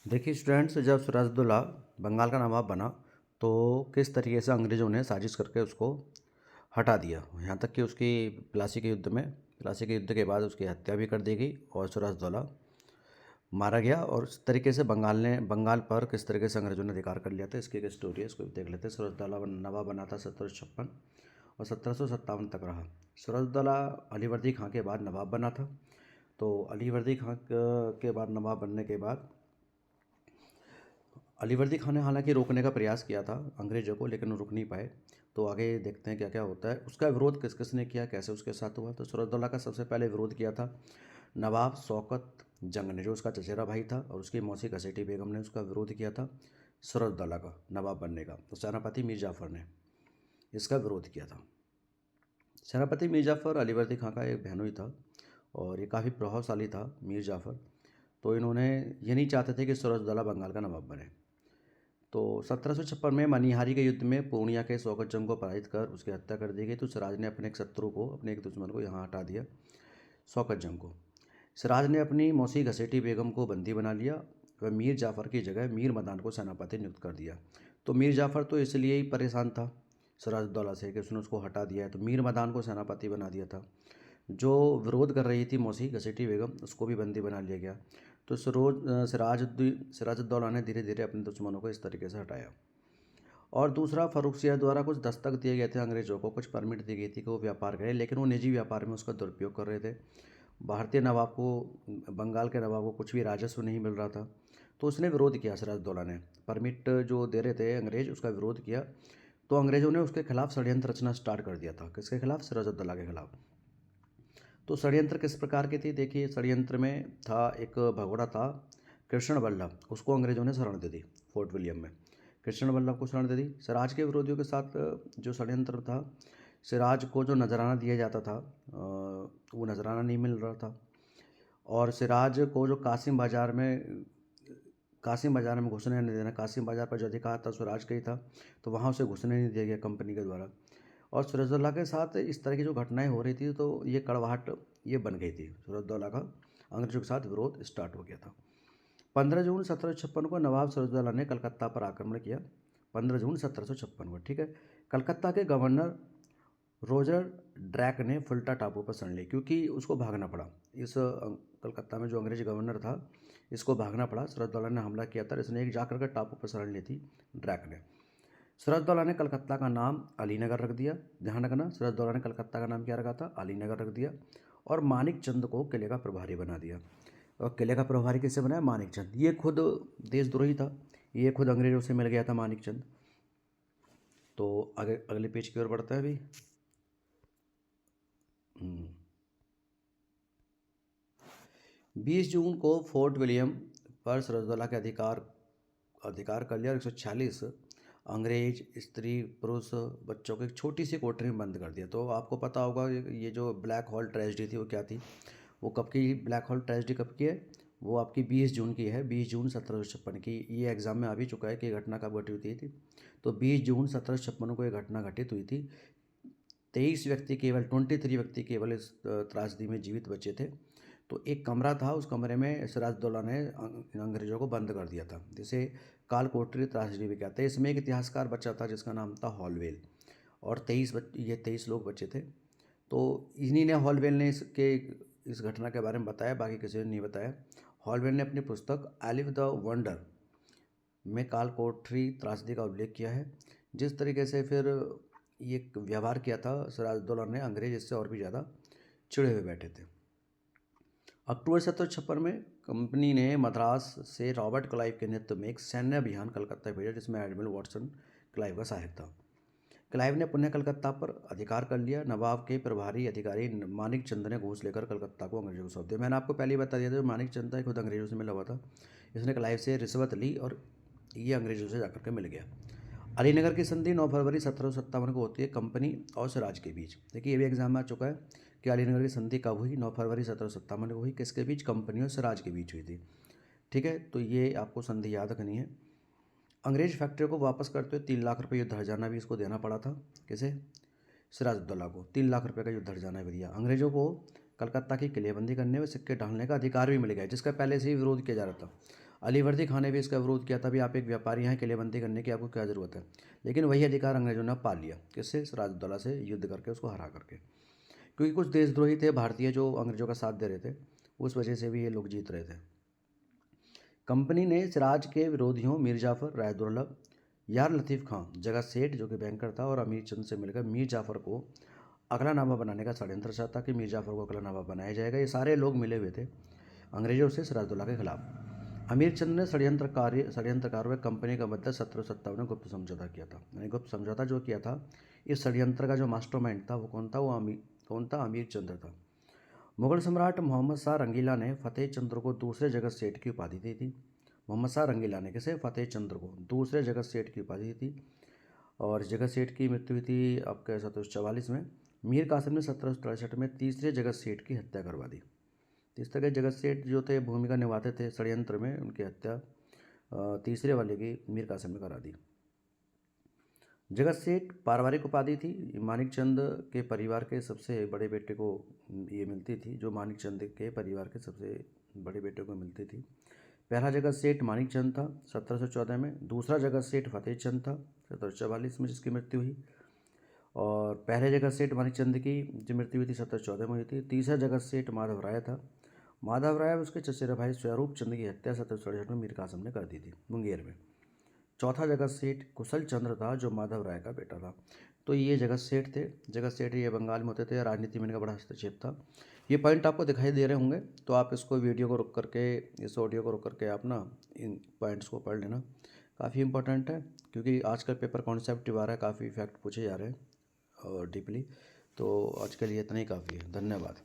देखिए स्टूडेंट्स, जब सिराजुद्दौला बंगाल का नवाब बना तो किस तरीके से अंग्रेज़ों ने साजिश करके उसको हटा दिया। यहाँ तक कि उसकी प्लासी के युद्ध के बाद उसकी हत्या भी कर दी गई और सिराजुद्दौला मारा गया। और इस तरीके से बंगाल पर किस तरीके से अंग्रेज़ों ने अधिकार कर लिया था, इसकी एक स्टोरी है, इसको भी देख लेते हैं। सिराजुद्दौला नवाब बना था 1756 और 1757 तक रहा। सिराजुद्दौला अलीवर्दी खां के बाद नवाब बना था। तो अलीवर्दी खां के बाद नवाब बनने के बाद अलीवर्दी खान ने हालांकि रोकने का प्रयास किया था अंग्रेज़ों को, लेकिन वो रुक नहीं पाए। तो आगे देखते हैं क्या क्या होता है। उसका विरोध किस किस ने किया, कैसे उसके साथ हुआ। तो सिराजुद्दौला का सबसे पहले विरोध किया था नवाब शौकत जंग ने, जो उसका चचेरा भाई था, और उसकी मौसी घसेटी बेगम ने उसका विरोध किया था सिराजुद्दौला का नवाब बनने का। तो सेनापति मीर जाफ़र ने इसका विरोध किया था। सेनापति मीर जाफ़र अलीवर्दी खां का एक बहनोई था और ये काफ़ी प्रभावशाली था मीर जाफ़र। तो इन्होंने ये नहीं चाहते थे कि सिराजुद्दौला बंगाल का नवाब बने। तो 1756 में मनिहारी के युद्ध में पूर्णिया के शौकत जंग को पराजित कर उसकी हत्या कर दी गई। तो सिराज ने अपने एक शत्रु को, अपने एक दुश्मन को यहाँ हटा दिया, शौकत जंग को। सिराज ने अपनी मौसी घसेटी बेगम को बंदी बना लिया व मीर जाफ़र की जगह मीर मदान को सेनापति नियुक्त कर दिया। तो मीर जाफ़र तो इसलिए ही परेशान था सिराजुद्दौला से कि उसने उसको हटा दिया है, तो मीर मदान को सेनापति बना दिया था। जो विरोध कर रही थी मौसी घसेटी बेगम, उसको भी बंदी बना लिया गया। तो सिराजुद्दौला ने धीरे धीरे अपने दुश्मनों को इस तरीके से हटाया। और दूसरा, फ़र्रुखसिया द्वारा कुछ दस्तक दिए गए थे अंग्रेज़ों को, कुछ परमिट दी गई थी कि वो व्यापार करें, लेकिन वो निजी व्यापार में उसका दुरुपयोग कर रहे थे। भारतीय नवाब को, बंगाल के नवाब को कुछ भी राजस्व नहीं मिल रहा था। तो उसने विरोध किया, सिराजुद्दौला ने परमिट जो दे रहे थे अंग्रेज़, उसका विरोध किया। तो अंग्रेज़ों ने उसके खिलाफ षड्यंत्र रचना स्टार्ट कर दिया था। किसके खिलाफ? सिराजुद्दौला के खिलाफ। तो षड्यंत्र किस प्रकार की थी? देखिए, षड्यंत्र में था एक भगोड़ा था कृष्ण बल्लभ, उसको अंग्रेज़ों ने शरण दे दी फोर्ट विलियम में। कृष्ण बल्लभ को शरण दे दी। सिराज के विरोधियों के साथ जो षड्यंत्र था, सिराज को जो नजराना दिया जाता था वो नजराना नहीं मिल रहा था। और सिराज को जो कासिम बाजार में घुसने नहीं देना, कासिम बाजार पर जो अधिकार था सिराज का ही था, तो वहाँ उसे घुसने नहीं दिया गया कंपनी के द्वारा। और सिराजुद्दौला के साथ इस तरह की जो घटनाएं हो रही थी, तो ये कड़वाहट ये बन गई थी। सिराजुद्दौला का अंग्रेजों के साथ विरोध स्टार्ट हो गया था। 15 जून 1756 को नवाब सिराजुद्दौला ने कलकत्ता पर आक्रमण किया। 15 जून 1756 को, ठीक है। कलकत्ता के गवर्नर रोजर ड्रैक ने फुल्टा टापू पर शरण ली, क्योंकि उसको भागना पड़ा। कलकत्ता में जो अंग्रेज गवर्नर था, इसको भागना पड़ा। सिराजुद्दौला ने हमला किया था, इसने एक जाकर के टापू पर शरण ली थी ड्रैक ने। सिराजुद्दौला ने कलकत्ता का नाम अलीनगर रख दिया। ध्यान रखना, सिराजुद्दौला ने कलकत्ता का नाम क्या रखा था? अलीनगर रख दिया। और मानिक चंद को किले का प्रभारी बना दिया। और किले का प्रभारी किससे बनाया? मानिक चंद। ये खुद देशद्रोही था, ये खुद अंग्रेजों से मिल गया था मानिक चंद। तो आगे अगले पेज की ओर बढ़ता है अभी। 20 जून को फोर्ट विलियम पर सिराजुद्दौला के अधिकार कर लिया और 146 अंग्रेज स्त्री पुरुष बच्चों को एक छोटी सी कोठरी में बंद कर दिया। तो आपको पता होगा ये जो ब्लैक हॉल ट्रेजेडी थी वो क्या थी। वो कब की ब्लैक हॉल ट्रेजेडी कब की है? वो आपकी 20 जून की है, 20 जून 1756 की। ये एग्जाम में आ भी चुका है कि ये घटना कब घटित हुई थी। तो 20 जून 1756 को ये घटना घटित हुई थी। 23 व्यक्ति केवल इस त्रासदी में जीवित बचे थे। तो एक कमरा था, उस कमरे में सिराजुद्दौला ने अंग्रेजों को बंद कर दिया था, जिसे काल कोठरी त्रासदी भी कहते हैं। इसमें एक इतिहासकार बचा था जिसका नाम था हॉलवेल, और 23 लोग बचे थे। तो इन्हीं ने, हॉलवेल ने इस घटना के बारे में बताया, बाकी किसी ने नहीं बताया। हॉलवेल ने अपनी पुस्तक एलिफ द वंडर में काल कोठरी त्रासदी का उल्लेख किया है। जिस तरीके से फिर ये व्यवहार किया था सिराजुद्दौला ने, अंग्रेज इससे और भी ज़्यादा चिढ़े हुए बैठे थे। अक्टूबर 1756 में कंपनी ने मद्रास से रॉबर्ट क्लाइव के नेतृत्व में एक सैन्य अभियान कलकत्ता भेजा, जिसमें एडमिरल वाटसन क्लाइव का सहायक था। क्लाइव ने पुनः कलकत्ता पर अधिकार कर लिया। नवाब के प्रभारी अधिकारी मानिक चंद ने घूस लेकर कलकत्ता को अंग्रेजों को सौंप दिया। मैंने आपको पहले ही बता दिया था, जो मानिक चंद था खुद अंग्रेजों से मिला हुआ था। इसने क्लाइव से रिश्वत ली और ये अंग्रेजों से जाकर के मिल गया। अलीनगर की संधि 9 फरवरी 1757 को होती है कंपनी और सिराज के बीच। देखिए, ये भी एग्जाम में आ चुका है कि अलीनगर की संधि कब हुई? 9 फरवरी 1757 को हुई। किसके बीच? कंपनी और सिराज के बीच हुई थी, ठीक है। तो ये आपको संधि याद रखनी है। अंग्रेज फैक्ट्री को वापस करते हुए 3 लाख रुपये युद्ध हर्जाना भी इसको देना पड़ा था। किसे? सिराजुद्दौला को 3 लाख रुपये का युद्ध हर्जाना भी दिया। अंग्रेजों को कलकत्ता की किलेबंदी करने व सिक्के ढालने का अधिकार भी मिल गया, जिसका पहले से ही विरोध किया जा रहा था। अलीवर्दी खान ने भी इसका विरोध किया था, भी आप एक व्यापारी हैं, किलेबंदी करने की आपको क्या ज़रूरत है। लेकिन वही अधिकार अंग्रेजों ने पा लिया, किससे, सिराजुद्दौला से युद्ध करके, उसको हरा करके। क्योंकि कुछ देशद्रोही थे भारतीय जो अंग्रेजों का साथ दे रहे थे, उस वजह से भी ये लोग जीत रहे थे। कंपनी ने सिराज के विरोधियों मीर जाफ़र, राय दुर्लभ, यार लतीफ़ खां, जगत सेठ जो कि बैंकर था, और अमीर चंद से मिलकर मीर जाफ़र को अकलानामा बनाने का षड्यंत्र चाहता कि मीर जाफ़र को अकलानामा बनाया जाएगा। ये सारे लोग मिले हुए थे अंग्रेजों से सिराजुद्दौला के खिलाफ। अमीर चंद ने षड्यंत्रकारों में कंपनी का बदला 1757 में गुप्त समझौता किया था। यानी गुप्त समझौता जो किया था, इस षड्यंत्र का जो मास्टरमाइंड था वो कौन था, वो कौन था, अमीर चंद था। मुगल सम्राट मोहम्मद शाह रंगीला ने फतेह चंद्र को दूसरे जगत सेठ की उपाधि दी थी। मोहम्मद शाह रंगीला ने किसे, फतेह चंद्र को दूसरे जगत सेठ की उपाधि दी थी। और जगत सेठ की मृत्यु हुई थी आपके 1744 में। मीर कासिम ने 1763 में तीसरे जगत सेठ की हत्या करवा दी। इस तरह जगत सेठ जो थे भूमिका निभाते थे षड्यंत्र में, उनकी हत्या तीसरे वाले की मीर कासिम ने करा दी। जगत सेठ पारिवारिक उपाधि थी, मानिक चंद के परिवार के सबसे बड़े बेटे को ये मिलती थी, जो मानिक चंद के परिवार के सबसे बड़े बेटे को मिलती थी। पहला जगत सेठ मानिक चंद था 1714 में, दूसरा जगत सेठ फतेह चंद था 1744 में जिसकी मृत्यु हुई, और पहले जगत सेठ मानिक चंद की जो मृत्यु हुई थी 1714 में हुई थी। तीसरा जगत सेठ माधव राय था। माधव राय उसके चचेरे भाई स्वरूप चंद की हत्या 1767 में मीर कासिम ने कर दी थी मुंगेर में। चौथा जगत सेठ कुशल चंद्र था जो माधव राय का बेटा था। तो ये जगत सेठ थे। जगत सेठ ये बंगाल में होते थे, राजनीति में इनका बड़ा हस्तक्षेप था। ये पॉइंट आपको दिखाई दे रहे होंगे, तो आप इसको वीडियो को रुक करके, इस ऑडियो को रुक करके आप ना इन पॉइंट्स को पढ़ लेना, काफ़ी इंपॉर्टेंट है। क्योंकि आजकल पेपर कॉन्सेप्टिव आ रहा है, काफ़ी फैक्ट पूछे जा रहे हैं और डीपली। तो आज के लिए इतना ही काफ़ी है। धन्यवाद।